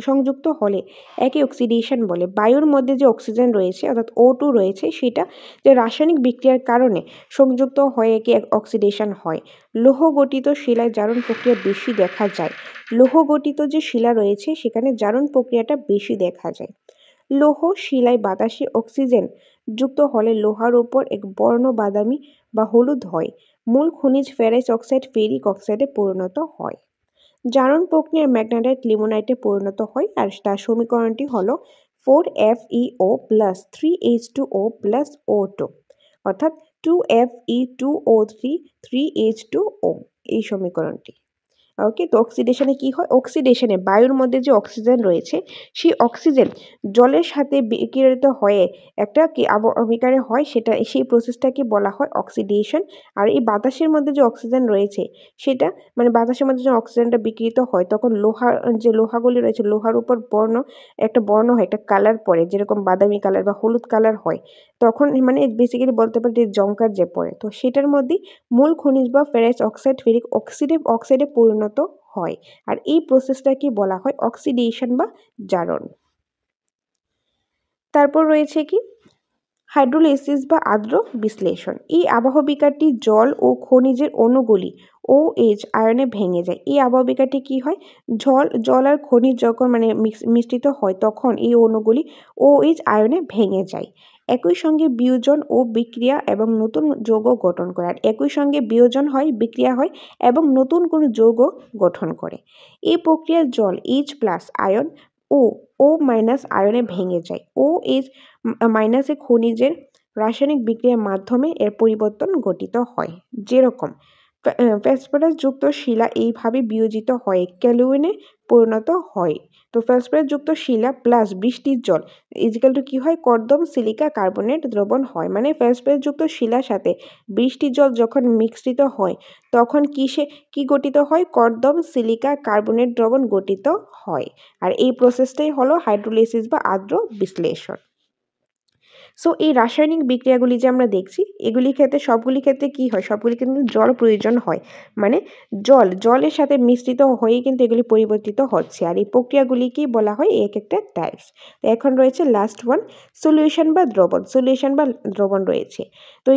Speaker 1: সংযুক্ত হলে একে অক্সিডেশন বলে। বায়ুর মধ্যে যে অক্সিজেন রয়েছে অর্থাৎ O2 রয়েছে, সেটা যে রাসায়নিক বিক্রিয়ার কারণে সংযুক্ত হয়ে একে অক্সিডেশন হয়। লৌহ গঠিত শিলায় জারণ প্রক্রিয়া বেশি দেখা যায়। লৌহ গঠিত যে শিলা রয়েছে সেখানে জারণ প্রক্রিয়াটা বেশি দেখা যায়। লৌহ শিলায় বাতাসে অক্সিজেন যুক্ত হলে লোহার উপর এক বর্ণ বাদামি বা হলুদ হয়। মূল খনিজ ফেরাস অক্সাইড ফেরিক অক্সাইডে পরিণত হয়। জারণ প্রক্রিয়া ম্যাগনেটাইট লিমোনাইটে পরিণত হয়। আর তার সমীকরণটি হলো 4FeO plus 3H2O plus O2, অর্থাৎ 2Fe2O3 3H2O, এই সমীকরণটি। ওকে, তো অক্সিডেশনে কি হয়? অক্সিডেশনে বায়ুর মধ্যে যে অক্সিজেন রয়েছে সেই অক্সিজেন জলের সাথে বিকিরিত হয়ে একটা কি আবহবিকারে হয়, সেটা সেই প্রসেসটাকে বলা হয় অক্সিডেশন। আর এই বাতাসের মধ্যে যে অক্সিজেন রয়েছে সেটা মানে বাতাসের মধ্যে যে অক্সিজেনটা বিকৃত হয় তখন যে লোহাগুলি রয়েছে লোহার উপর একটা বর্ণ হয়, একটা কালার পড়ে, যেরকম বাদামি কালার বা হলুদ কালার হয়, তখন মানে বেসিক্যালি বলতে পারি যে জংকার যে পড়ে, তো সেটার মধ্যে মূল খনিজ বা ফেরাস অক্সাইড ফেরিক অক্সাইডে পরিণত হয়। আর এই প্রসেসটাকে বলা হয় অক্সিডেশন বা জারণ। তারপর রয়েছে কি হাইড্রোলাইসিস বা আর্দ্র বিশ্লেষণ। এই আবহবিকারটি জল ও খনিজের অণুগুলি OH আয়নে ভেঙে যায়। এই আবহবিকারটি কি হয়? জল আর খনিজ যখন মানে মিশ্রিত হয় তখন এই অণুগুলি OH আয়নে ভেঙে যায়। একই সঙ্গে বিয়োজন ও বিক্রিয়া এবং নতুন যৌগ গঠন করে। আর একই সঙ্গে বিয়োজন হয়, বিক্রিয়া হয় এবং নতুন কোনো যৌগ গঠন করে। এই প্রক্রিয়ায় জল H+ আয়ন ও মাইনাস আয়নে ভেঙে যায়। OH মাইনাসে খনিজের রাসায়নিক বিক্রিয়ার মাধ্যমে এর পরিবর্তন গঠিত হয়। যেরকম ফসফরাস যুক্ত শিলা এইভাবে বিয়োজিত হয়ে ক্যালুইনে পরিণত হয়। তো ফসফরাস যুক্ত শিলা প্লাস বৃষ্টির জল ইজিক্যাল টু কি হয়? কর্দম সিলিকা কার্বনেট দ্রবণ হয়। মানে ফসফরাস যুক্ত শিলার সাথে বৃষ্টির জল যখন মিশ্রিত হয় তখন কি গঠিত হয়? কর্দম সিলিকা কার্বনেট দ্রবণ গঠিত হয়। আর এই প্রসেসটাই হলো হাইড্রোলাইসিস বা আর্দ্র বিশ্লেষণ। সো এই রাসায়নিক বিক্রিয়াগুলি যে আমরা দেখছি এগুলির ক্ষেত্রে সবগুলি ক্ষেত্রে কি হয়? সবগুলি কিন্তু জল প্রয়োজন হয়। মানে জলের সাথে মিশ্রিত হয়েই কিন্তু এগুলি পরিবর্তিত হচ্ছে। আর এই প্রক্রিয়াগুলিকেই বলা হয় এক একটা টাইপস। তো এখন রয়েছে লাস্ট ওয়ান, সলিউশন বা দ্রবণ। সলিউশন বা দ্রবণ রয়েছে। তো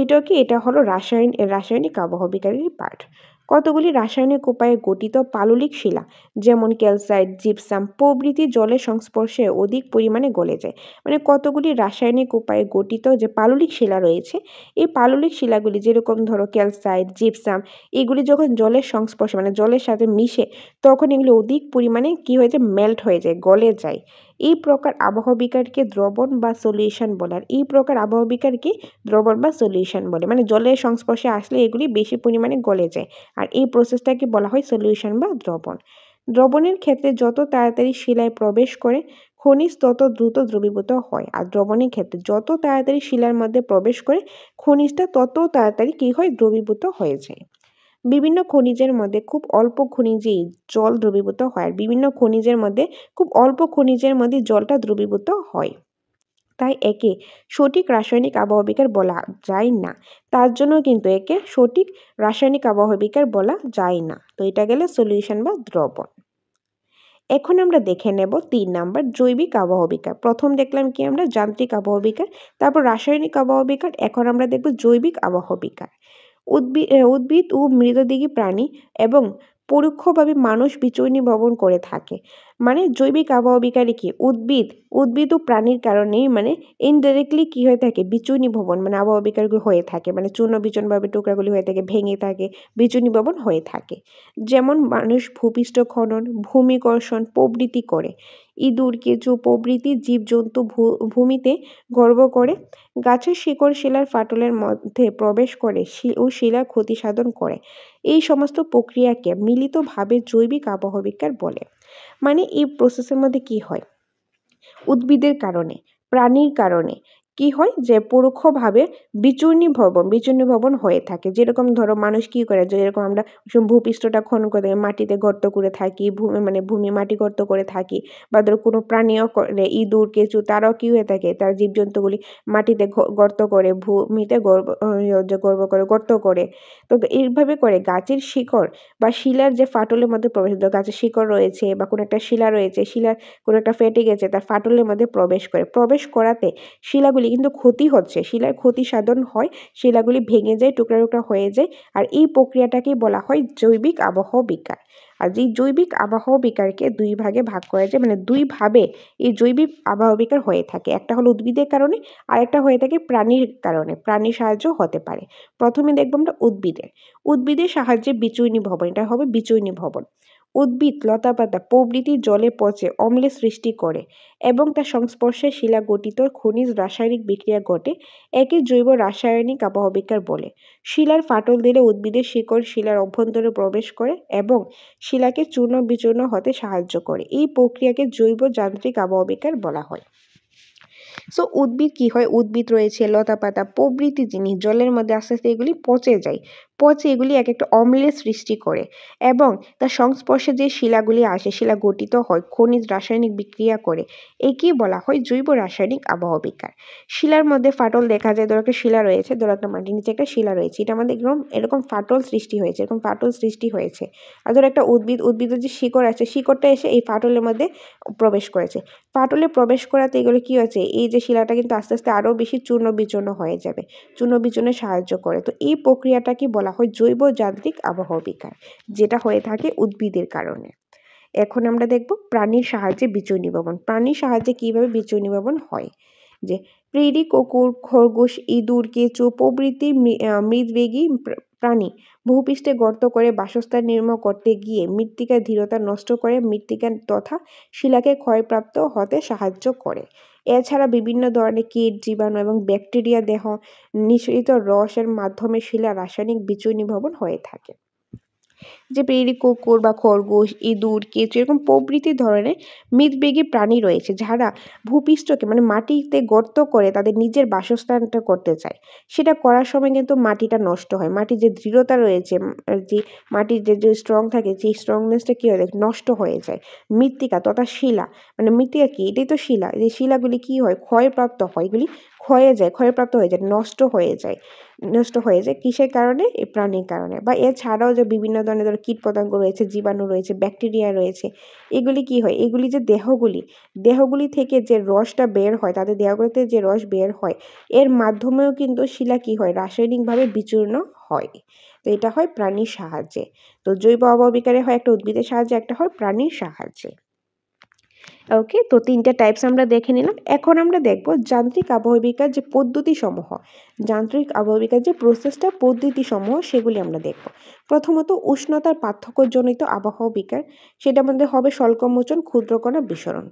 Speaker 1: এটা হলো রাসায়নিক আবহবিকারীর পার্ট। কতগুলি রাসায়নিক উপায়ে গঠিত পাললিক শিলা যেমন ক্যালসাইট, জিপসাম প্রভৃতি জলের সংস্পর্শে অধিক পরিমাণে গলে যায়। মানে কতগুলি রাসায়নিক উপায়ে গঠিত যে পাললিক শিলা রয়েছে, এই পাললিক শিলাগুলি যেরকম ধরো ক্যালসাইট, জিপসাম, এগুলি যখন জলের সংস্পর্শে মানে জলের সাথে মিশে তখন এগুলি অধিক পরিমাণে কি হয়ে যায়? মেল্ট হয়ে যায়, গলে যায়। এই প্রকার আবহবিকারকে দ্রবণ বা সলিউশন বলে। আর এই প্রকার আবহবিকারকে দ্রবণ বা সলিউশন বলে। মানে জলের সংস্পর্শে আসলে এগুলি বেশি পরিমাণে গলে যায়। আর এই প্রসেসটাকে বলা হয় সলিউশন বা দ্রবণ। দ্রবণের ক্ষেত্রে যত তাড়াতাড়ি শিলায় প্রবেশ করে খনিজ তত দ্রুত দ্রবীভূত হয়। আর দ্রবণের ক্ষেত্রে যত তাড়াতাড়ি শিলার মধ্যে প্রবেশ করে খনিজটা তত তাড়াতাড়ি কি হয়? দ্রবীভূত হয়ে যায়। বিভিন্ন খনিজের মধ্যে খুব অল্প খনিজেই জল দ্রবীভূত হয়। আর বিভিন্ন খনিজের মধ্যে খুব অল্প খনিজের মধ্যে জলটা দ্রবীভূত হয়। তাই একে সঠিক রাসায়নিক আবহবিকার বলা যায় না। তার জন্য কিন্তু একে সঠিক রাসায়নিক আবহবিকার বলা যায় না। তো এটা গেলে সলিউশন বা দ্রবণ। এখন আমরা দেখে নেব 3 নাম্বার জৈবিক আবহবিকার। প্রথম দেখলাম কি আমরা? যান্ত্রিক আবহবিকার, তারপর রাসায়নিক আবহবিকার, এখন আমরা দেখব জৈবিক আবহবিকার। উদ্ভিদ ও মৃতদেহী প্রাণী এবং পরোক্ষভাবে মানুষ বিচূর্ণীভবন করে থাকে। মানে জৈবিক আবহবিকারে কি উদ্ভিদ ও প্রাণীর কারণেই মানে ইনডাইরেক্টলি কি হয়ে থাকে? বিচূর্ণীভবন মানে আবহবিকারগুলো হয়ে থাকে, মানে চূর্ণ বিচূর্ণভাবে টুকরাগুলি হয়ে থাকে, ভেঙে থাকে, বিচূর্ণীভবন হয়ে থাকে। যেমন মানুষ ভূপৃষ্ঠ খনন, ভূমিকর্ষণ প্রভৃতি করে। ইঁদুর, কেঁচো প্রভৃতি জীবজন্তু ভূমিতে গর্ভ করে, গাছের শিকড় শিলার ফাটলের মধ্যে প্রবেশ করে ও শিলার ক্ষতি সাধন করে। এই সমস্ত প্রক্রিয়াকে মিলিতভাবে জৈবিক আবহবিকার বলে। মানে এই প্রসেসের মধ্যে কি হয়? উদ্ভিদের কারণে, প্রাণীর কারণে, কি হয় যে পরোক্ষভাবে বিচূর্ণী ভবন হয়ে থাকে। যেরকম ধরো মানুষ কি করে, যেরকম আমরা ভূপৃষ্ঠটা খনন করে মাটিতে গর্ত করে থাকি, ভূমি মাটি গর্ত করে থাকি, বা ধরো কোনো প্রাণীও করে, ইঁদুর কেঁচু তারাও কি হয়ে থাকে, তার জীবজন্তুগুলি মাটিতে গর্ত করে, ভূমিতে গর্ত করে। তো এইভাবে করে গাছের শিকড় বা শিলার যে ফাটলের মধ্যে প্রবেশ, গাছের শিকড় রয়েছে বা কোনো একটা শিলা রয়েছে, শিলার কোনো একটা ফেটে গেছে, তার ফাটলের মধ্যে প্রবেশ করাতে শিলাগুলি কিন্তু ক্ষতি হচ্ছে, শিলার ক্ষতি সাধন হয়, শিলাগুলি ভেঙে যায়, টুকরা টুকরা হয়ে যায়। আর এই প্রক্রিয়াটাকেই বলা হয় জৈবিক আবহ বিকার। আর এই জৈবিক আবহ বিকারকে দুই ভাগে ভাগ করা যায়, মানে দুইভাবে এই জৈবিক আবহ বিকার হয়ে থাকে। একটা হলো উদ্ভিদের কারণে, আর একটা হয়ে থাকে প্রাণীর কারণে, প্রাণীর সাহায্য হতে পারে। প্রথমে দেখবো আমরা উদ্ভিদের সাহায্যে বিচূর্ণী ভবন, এটা হবে বিচূর্ণী ভবন। উদ্ভিদ লতাপাতা প্রভৃতি জলে পচে অম্লের সৃষ্টি করে এবং তার সংস্পর্শে শিলা গঠিত খনিজ রাসায়নিক বিক্রিয়া ঘটে, একে জৈব রাসায়নিক আবহবিকার বলে। শিলার ফাটল দিলে উদ্ভিদের শিকড় শিলার অভ্যন্তরে প্রবেশ করে এবং শিলাকে চূর্ণ বিচূর্ণ হতে সাহায্য করে। এই প্রক্রিয়াকে জৈব যান্ত্রিক আবহবিকার বলা হয়। সো উদ্ভিদ কি হয়, উদ্ভিদ রয়েছে লতাপাতা প্রভৃতি জিনিস জলের মধ্যে আস্তে আস্তে এগুলি পচে এগুলি এক একটা অম্লের সৃষ্টি করে এবং তার সংস্পর্শে যে শিলাগুলি আসে, শিলা গঠিত হয়, খনিজ রাসায়নিক বিক্রিয়া করে, একেই বলা হয় জৈব রাসায়নিক আবহবিকার। শিলার মধ্যে ফাটল দেখা যায়, ধরো একটা শিলা রয়েছে, ধরো একটা মাটির নিচে একটা শিলা রয়েছে, এটা আমাদের এরকম ফাটল সৃষ্টি হয়েছে। আর ধরো একটা উদ্ভিদের যে শিকড় আছে, শিকড়টা এসে এই ফাটলের মধ্যে প্রবেশ করেছে, ফাটলে প্রবেশ করাতে এগুলো কি হচ্ছে, এই যে শিলাটা কিন্তু আস্তে আস্তে আরও বেশি চূর্ণ বিচূর্ণ হয়ে যাবে, চূর্ণ বিচূর্ণে সাহায্য করে। তো এই প্রক্রিয়াটাকে বলা হয় জৈব যান্ত্রিক আবহবিকার, যেটা হয়ে থাকে উদ্ভিদের কারণে। এখন আমরা দেখব প্রাণীর সাহায্যে বিচূর্ণী ভবন। প্রাণীর সাহায্যে কিভাবে বিচূর্ণী ভবন হয়, যে প্রেরি, কুকুর, খরগোশ, ইঁদুর, কেঁচো প্রভৃতি মৃদবেগী প্রাণী ভূপৃষ্ঠে গর্ত করে বাসস্থান নির্মাণ করতে গিয়ে মৃত্তিকার দৃঢ়তা নষ্ট করে মৃত্তিকা তথা শিলাকে ক্ষয়প্রাপ্ত হতে সাহায্য করে। এছাড়া বিভিন্ন ধরনের কীট, জীবাণু এবং ব্যাকটেরিয়া দেহ নিঃসৃত রসের মাধ্যমে শিলা রাসায়নিক বিচূর্ণী ভবন হয়ে থাকে। যে প্রেরি, কুকুর বা খরগোশ, ইঁদুর, কেঁচো এরকম প্রভৃতি ধরনের মৃতবেগী প্রাণী রয়েছে, যারা ভূপৃষ্ঠকে মানে মাটিতে গর্ত করে তাদের নিজের বাসস্থানটা করতে চায়। সেটা করার সময় কিন্তু মাটিটা নষ্ট হয়, মাটির যে দৃঢ়তা রয়েছে, যে মাটির যে স্ট্রং থাকে, সেই স্ট্রংনেসটা কী হয়ে যায়, নষ্ট হয়ে যায়। মৃত্তিকা তথা শিলা, মানে মৃত্তিকা কি, এটাই তো শিলা, এই শিলাগুলি কি হয়, ক্ষয়প্রাপ্ত হয়, এগুলি ক্ষয়প্রাপ্ত হয়ে যায়, নষ্ট হয়ে যায় কিসের কারণে, এই প্রাণীর কারণে। বা এছাড়াও যে বিভিন্ন ধরনের ধরো কীটপতঙ্গ রয়েছে, জীবাণু রয়েছে, ব্যাকটেরিয়া রয়েছে, এগুলি কি হয়, এগুলি যে দেহগুলি থেকে যে রসটা বের হয়, তাদের দেহগুলিতে যে রস বের হয়, এর মাধ্যমেও কিন্তু শিলা কি হয়, রাসায়নিকভাবে বিচূর্ণ হয়। তো এটা হয় প্রাণীর সাহায্যে। তো জৈব আবহবিকারে হয় একটা উদ্ভিদের সাহায্যে, একটা হয় প্রাণীর সাহায্যে। ওকে, তো তিনটা টাইপস আমরা দেখে নিলাম। এখন আমরা দেখব যান্ত্রিক আবহবিকার যে প্রসেসটা, পদ্ধতিসমূহ সেগুলি আমরা দেখব। প্রথমত উষ্ণতার পার্থক্যজনিত আবহবিকার, সেটার মধ্যে হবে স্বল্পমোচন, ক্ষুদ্রকণা বিসরণ।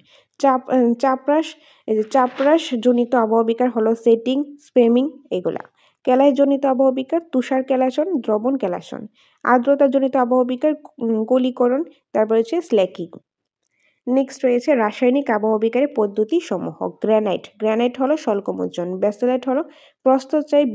Speaker 1: চাপরাশজনিত আবহবিকার হলো সেটিং, স্পেমিং এগুলা। কেলাসজনিত আবহবিকার তুষার কেলাসন, দ্রবণ কেলাসন। আর্দ্রতাজনিত আবহবিকার গলীকরণ, তারপর হচ্ছে স্ল্যাকিং। নেক্সট রয়েছে রাসায়নিক আবহবিকারের পদ্ধতি সমূহ। গ্রানাইট হলো স্বল্পমোচন, ব্যাসল্ট হলো প্রস্থচ্ছায়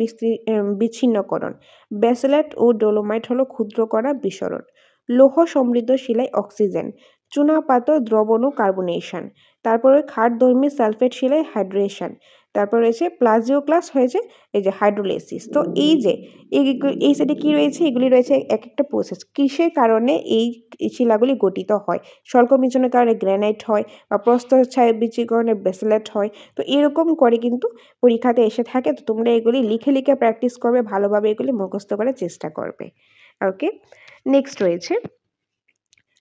Speaker 1: বিচ্ছিন্নকরণ, ব্যাসল্ট ও ডোলোমাইট হলো ক্ষুদ্রকণা বিসরণ। লৌহ সমৃদ্ধ শিলায় অক্সিজেন, চুনাপাথর দ্রবণ ও কার্বনেশন। তারপরে ক্ষারধর্মী সালফেট শিলায় হাইড্রেশন। তারপর রয়েছে প্লাজিওক্লাস হয়েছে এই যে হাইড্রোলাইসিস। তো এই যে এই সাইডে কি রয়েছে, এগুলি রয়েছে এক একটা প্রসেস, কিসের কারণে এই শিলাগুলি গঠিত হয়। স্বল্পমোচনের কারণে গ্রানাইট হয়, বা প্রস্থচ্ছায় বিচ্ছিন্নকরণে ব্যাসল্ট হয়। তো এরকম করে কিন্তু পরীক্ষাতে এসে থাকে। তো তোমরা এগুলি লিখে লিখে প্র্যাকটিস করবে, ভালোভাবে এগুলি মুখস্থ করার চেষ্টা করবে। ওকে, নেক্সট রয়েছে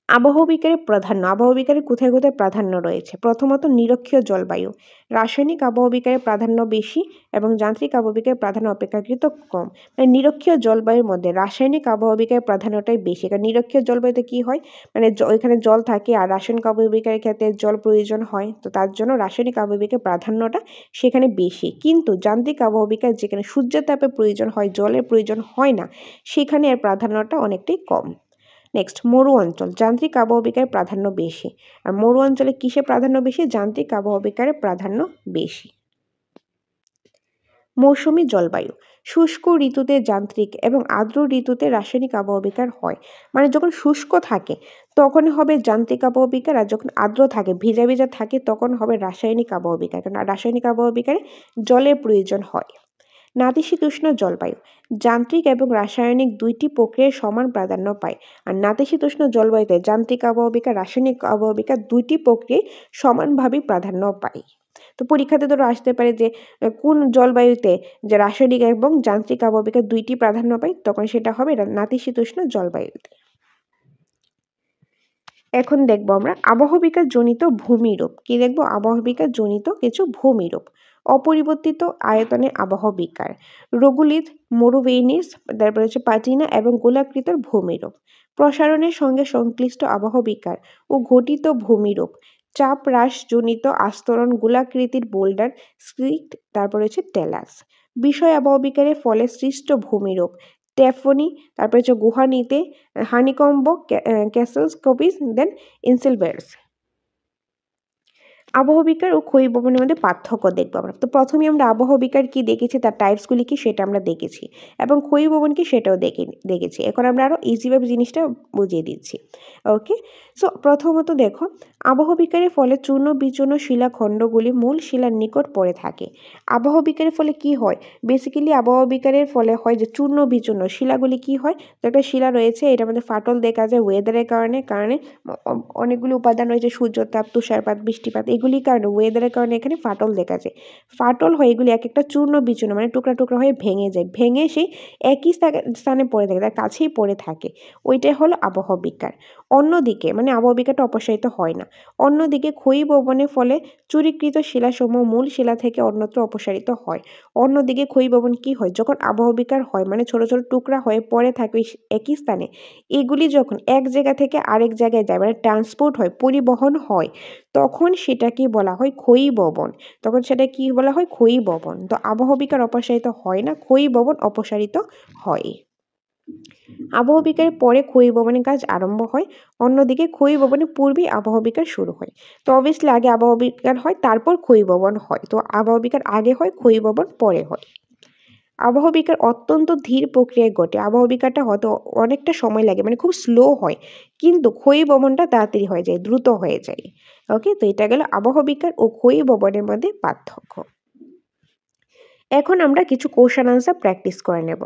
Speaker 1: আবহবিকারের প্রাধান্য। আবহবিকারের কোথায় কোথায় প্রাধান্য রয়েছে। প্রথমত নিরক্ষীয় জলবায়ু। রাসায়নিক আবহবিকারের প্রাধান্য বেশি এবং যান্ত্রিক আবহবিকারের প্রাধান্য অপেক্ষাকৃত কম। মানে নিরক্ষীয় জলবায়ুর মধ্যে রাসায়নিক আবহবিকারের প্রাধান্যটাই বেশি, কারণ নিরক্ষীয় জলবায়ুতে কি হয়, মানে ওইখানে জল থাকে, আর রাসায়নিক আবহবিকারের ক্ষেত্রে জল প্রয়োজন হয়, তো তার জন্য রাসায়নিক আবহবিকারের প্রাধান্যটা সেখানে বেশি। কিন্তু যান্ত্রিক আবহবিকার যেখানে সূর্যের তাপের প্রয়োজন হয়, জলের প্রয়োজন হয় না, সেখানে এর প্রাধান্যটা অনেকটাই কম। নেক্সট মরু অঞ্চল। যান্ত্রিক আবহবিকারের প্রাধান্য বেশি। আর মরু অঞ্চলে কিসের প্রাধান্য বেশি, যান্ত্রিক আবহবিকারের প্রাধান্য বেশি। মৌসুমী জলবায়ু, শুষ্ক ঋতুতে যান্ত্রিক এবং আর্দ্র ঋতুতে রাসায়নিক আবহবিকার হয়। মানে যখন শুষ্ক থাকে তখন হবে যান্ত্রিক আবহবিকার, আর যখন আর্দ্র থাকে ভিজা ভিজা থাকে তখন হবে রাসায়নিক আবহবিকার, কারণ রাসায়নিক আবহবিকারে জলের প্রয়োজন হয়। নাতিশীতোষ্ণ জলবায়ু, যান্ত্রিক এবং রাসায়নিক দুইটি প্রক্রিয়ায় সমান প্রাধান্য পায়। আর নাতিশীতোষ্ণ জলবায়ুতে যান্ত্রিক আবহবিকার রাসায়নিক আবহবিকার দুইটি প্রক্রিয়ায় সমানভাবে প্রাধান্য পায়। তো পরীক্ষাতে ধরো আসতে পারে যে কোন জলবায়ুতে যে রাসায়নিক এবং যান্ত্রিক আবহবিকার দুইটি প্রাধান্য পায়, তখন সেটা হবে নাতিশীতোষ্ণ জলবায়ুতে। এখন দেখবো আমরা আবহবিকার জনিত ভূমিরূপ। কি দেখবো? আবহবিকার জনিত কিছু ভূমিরূপ। অপরিবর্তিত আয়তনে আবহবিকার, রোগুলিত, মরুভেইনিস, তারপরে হচ্ছে পাটিনা এবং গোলাকৃতির ভূমিরূপ। প্রসারণের সঙ্গে সংশ্লিষ্ট আবহবিকার ও ঘটিত ভূমিরূপ, চাপ হ্রাসজনিত আস্তরণ, গোলাকৃতির বোল্ডার, স্ক্রিক্ট, তারপরে হচ্ছে টেলাস। বিষয় আবহবিকারের ফলে সৃষ্ট ভূমিরূপ, টেফনি, তারপরে হচ্ছে গুহানিতে, হানিকম্ব, ক্যাসেলস্কোপিস, দেন ইনসিলবেটস। আবহবিকার ও ক্ষয়ীভবনের মধ্যে পার্থক্য দেখবো আমরা। তো প্রথমে আমরা আবহবিকার কি দেখেছি, তার টাইপসগুলি কি সেটা আমরা দেখেছি, এবং ক্ষয়ীভবন কি সেটাও দেখেছি। এখন আমরা আরও ইজিভাবে জিনিসটা বুঝিয়ে দিচ্ছি। ওকে, সো প্রথমত দেখো, আবহবিকারের ফলে চূর্ণ বিচূর্ণ শিলাখণ্ডগুলি মূল শিলার নিকট পড়ে থাকে। আবহবিকারের ফলে কি হয়? বেসিক্যালি আবহবিকারের ফলে হয় যে চূর্ণ বিচূর্ণ শিলাগুলি কি হয়, তো একটা শিলা রয়েছে, এটার মধ্যে ফাটল দেখা যায় ওয়েদারের কারণে অনেকগুলো উপাদান রয়েছে, সূর্যতাপ, তুষারপাত, বৃষ্টিপাত, এগুলির কারণে ওয়েদারের কারণে এখানে ফাটল দেখা যায়। ফাটল হয়ে এগুলি এক একটা চূর্ণ বিচূর্ণ মানে টুকরা টুকরা হয়ে ভেঙে যায়, ভেঙে সেই একই স্থানে পড়ে থাকে, তার কাছেই পড়ে থাকে। ওইটাই হলো আবহবিকার। অন্যদিকে মানে আবহবিকারটা অপসারিত হয় না। অন্যদিকে ক্ষয়ীভবনের ফলে চূড়ীকৃত শিলাসমূহ মূল শিলা থেকে অন্যত্র অপসারিত হয়। অন্যদিকে ক্ষয়ীভবন কি হয়? যখন আবহবিকার হয় মানে ছোট ছোট টুকরা হয়ে পড়ে থাকে ওই একই স্থানে, এগুলি যখন এক জায়গা থেকে আরেক জায়গায় যায় মানে ট্রান্সপোর্ট হয়, পরিবহন হয়, তখন সেটাকে বলা হয় ক্ষয়ীভবন। তখন সেটা কি বলা হয়? ক্ষয়ীভবন। তো আবহবিকার অপসারিত হয় না, ক্ষয়ীভবন অপসারিত হয়। আবহবিকারের পরে ক্ষয়ীভবনের কাজ আরম্ভ হয়, অন্যদিকে ক্ষয়ীভবনের পূর্বেই আবহবিকার শুরু হয়। তো অবভিয়াসলি আগে আবহবিকার হয়, তারপর ক্ষয়ীভবন হয়। তো আবহবিকার আগে হয়, ক্ষয়ীভবন পরে হয়। আবহবিকার অত্যন্ত ধীর প্রক্রিয়ায় ঘটে। আবহবিকারটা হয়তো অনেকটা সময় লাগে, মানে খুব স্লো হয়, কিন্তু ক্ষয়ীভবনটা তাড়াতাড়ি হয়ে যায়, দ্রুত হয়ে যায়। ওকে, তো এটা গেল আবহবিকার ও ক্ষয়ীভবনের মধ্যে পার্থক্য। এখন আমরা কিছু কোশ্চেন আনসার প্র্যাকটিস করে নেব।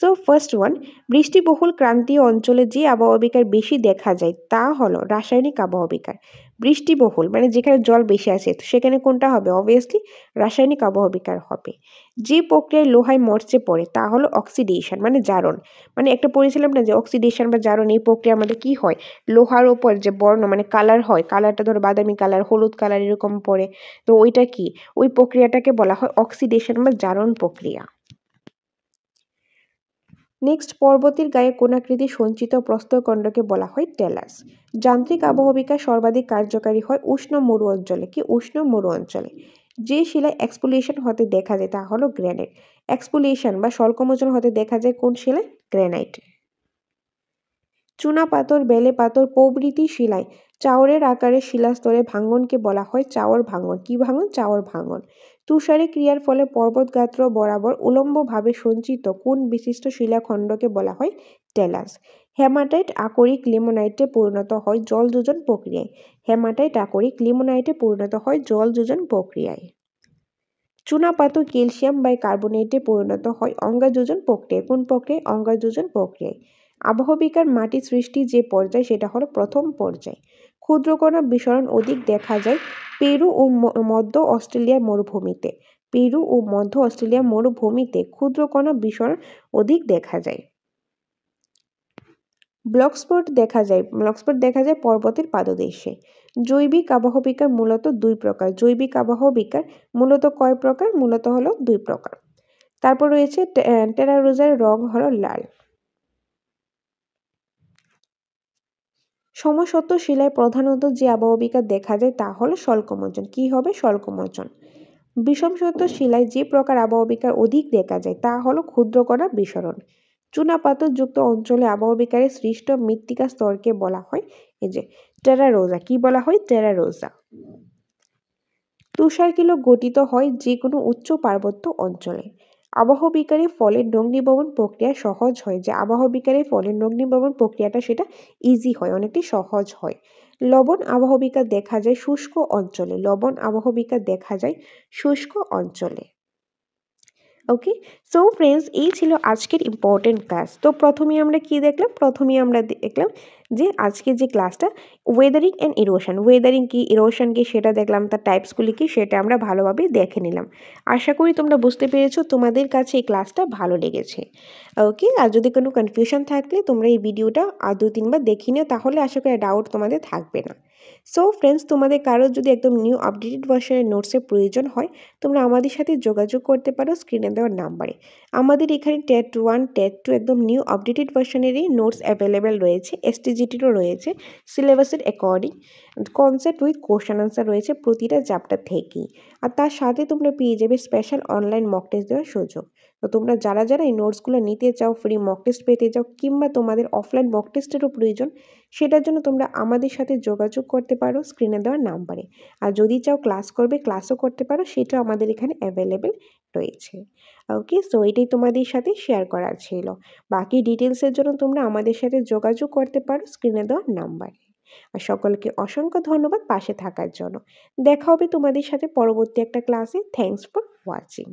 Speaker 1: সো ফার্স্ট ওয়ান, বৃষ্টিবহুল ক্রান্তীয় অঞ্চলে যে আবহবিকার বেশি দেখা যায় তা হলো রাসায়নিক আবহবিকার। বৃষ্টিবহুল মানে যেখানে জল বেশি আছে, তো সেখানে কোনটা হবে? অবভিয়াসলি রাসায়নিক আবহবিকার হবে। যে প্রক্রিয়ায় লোহায় মরচে পড়ে তা হলো অক্সিডেশন মানে জারণ। মানে একটা পড়েছিলাম না যে অক্সিডেশন বা জারণ, এই প্রক্রিয়ার মধ্যে কি হয়, লোহার ওপর যে বর্ণ মানে কালার হয়, কালারটা ধরো বাদামি কালার, হলুদ কালার এরকম পড়ে, তো ওইটা কি, ওই প্রক্রিয়াটাকে বলা হয় অক্সিডেশন বা জারণ প্রক্রিয়া। নেক্সট, পর্বতের গায়ে কোণাকৃতি সঞ্চিত প্রস্তরখণ্ডকে বলা হয় টেলাস। যান্ত্রিক আবহবিকার সর্বাধিক কার্যকারী হয় উষ্ণ মরু অঞ্চলে। কি? উষ্ণ মরু অঞ্চলে। যে শিলায় এক্সফোলিয়েশন হতে দেখা যায় তা হলো গ্রানাইট। এক্সফোলিয়েশন বা স্বল্পমোচন হতে দেখা যায় কোন শিলায়? গ্রানাইট। চুনাপাথর, বেলে পাথর প্রভৃতি শিলায় চাওরের আকারে শিলাস্তরে ভাঙ্গনকে বলা হয় চাওর ভাঙ্গন। কি ভাঙ্গন? চাওর ভাঙ্গন। তুষারে ক্রিয়ার ফলে পর্বতগাত্র বরাবর উলম্বভাবে সঞ্চিত কোন বিশিষ্ট শিলাখণ্ডকে বলা হয় টেলাস। হেমাটাইট আকরিক লিমোনাইটে পরিণত হয় জলযোজন প্রক্রিয়ায়। হেমাটাইট আকরিক লিমোনাইটে পরিণত হয় জলযোজন প্রক্রিয়ায়। চুনাপাথর ক্যালসিয়াম বাইকার্বনেটে পরিণত হয় অঙ্গাযোজন প্রক্রিয়ায়। কোন প্রক্রিয়ায়? অঙ্গাযোজন প্রক্রিয়ায়। আবহবিকার মাটি সৃষ্টি যে পর্যায় সেটা হলো প্রথম পর্যায়। ক্ষুদ্রকণা বিসরণ অধিক দেখা যায় পেরু ও মধ্য অস্ট্রেলিয়ার মরুভূমিতে। পেরু ও মধ্য অস্ট্রেলিয়ার মরুভূমিতে ক্ষুদ্রকণা বিসরণ অধিক দেখা যায়। ব্লকস্পট দেখা যায় পর্বতের পাদদেশে। জৈবিক আবহবিকার মূলত দুই প্রকার। জৈবিক আবহবিকার মূলত কয় প্রকার? মূলত হলো দুই প্রকার। তারপর রয়েছে টেরারোজার রং হলো লাল। সমসত্ব শিলায় প্রধানত যে আবহবিকার দেখা যায় তা হলো স্বল্পমোচন। কি হবে? স্বল্পমোচন। বিষমসত্ব শিলায় যে প্রকার আবহবিকার অধিক দেখা যায় তা হলো ক্ষুদ্রকণা বিসরণ। চুনাপাথরযুক্ত অঞ্চলে আবহবিকারের সৃষ্ট মৃত্তিকা স্তরকে বলা হয় এই যে টেরারোজা। কি বলা হয়? টেরারোজা। তুষারকিলো গঠিত হয় যে কোনো উচ্চ পার্বত্য অঞ্চলে। আবহ বিকারে ফলের রোগ নির্গমন প্রক্রিয়া সহজ হয়, যে আবহ বিকারে ফলের রোগ নির্গমন প্রক্রিয়াটা সেটা ইজি হয়, অনেকটাই সহজ হয়। লবণ আবহ বিকার দেখা যায় শুষ্ক অঞ্চলে, লবণ আবহ বিকার দেখা যায় শুষ্ক অঞ্চলে। ওকে, সো ফ্রেন্ডস, এই ছিল আজকের ইম্পর্টেন্ট ক্লাস। তো প্রথমেই আমরা কি দেখলাম? প্রথমেই আমরা দেখলাম যে আজকে যে ক্লাসটা ওয়েদারিং অ্যান্ড ইরোশন, ওয়েদারিং কি, ইরোশন কি সেটা দেখলাম, তার টাইপসগুলি কি সেটা আমরা ভালোভাবে দেখে নিলাম। আশা করি তোমরা বুঝতে পেরেছো, তোমাদের কাছে এই ক্লাসটা ভালো লেগেছে। ওকে, আর যদি কোনো কনফিউশন থাকলে তোমরা এই ভিডিওটা আর 2-3 বার দেখে নিও, তাহলে আশা করি ডাউট তোমাদের থাকবে না। সো ফ্রেন্ডস, তোমাদের কারো যদি একদম নিউ আপডেটেড ভার্সনের নোটসের প্রয়োজন হয়, তোমরা আমাদের সাথে যোগাযোগ করতে পারো স্ক্রিনে দেওয়ার নাম্বারে। আমাদের এখানে টেট 1, টেট 2 একদম নিউ আপডেটেড ভার্সনেরই নোটস অ্যাভেলেবেল রয়েছে, এসটিজিটিরও রয়েছে, সিলেবাসের according concept with question answer রয়েছে প্রতিটা চ্যাপ্টার থেকেই। আর তার সাথে তোমরা পেয়ে যাবে স্পেশাল অনলাইন মক টেস্ট দেওয়ার সুযোগ। তো তোমরা যারা যারা এই নোটসগুলো নিতে চাও, ফ্রি মক টেস্ট পেতে চাও, কিংবা তোমাদের অফলাইন মক টেস্টেরও প্রয়োজন, সেটার জন্য তোমরা আমাদের সাথে যোগাযোগ করতে পারো স্ক্রিনে দেওয়ার নাম্বারে। আর যদি চাও ক্লাস করবে, ক্লাসও করতে পারো, সেটাও আমাদের এখানে অ্যাভেলেবেল রয়েছে। ওকে, সো এটাই তোমাদের সাথে শেয়ার করা ছিল। বাকি ডিটেলসের জন্য তোমরা আমাদের সাথে যোগাযোগ করতে পারো স্ক্রিনে দেওয়ার নাম্বারে। আর সকলকে অসংখ্য ধন্যবাদ পাশে থাকার জন্য। দেখা হবে তোমাদের সাথে পরবর্তী একটা ক্লাসে। Thanks for watching.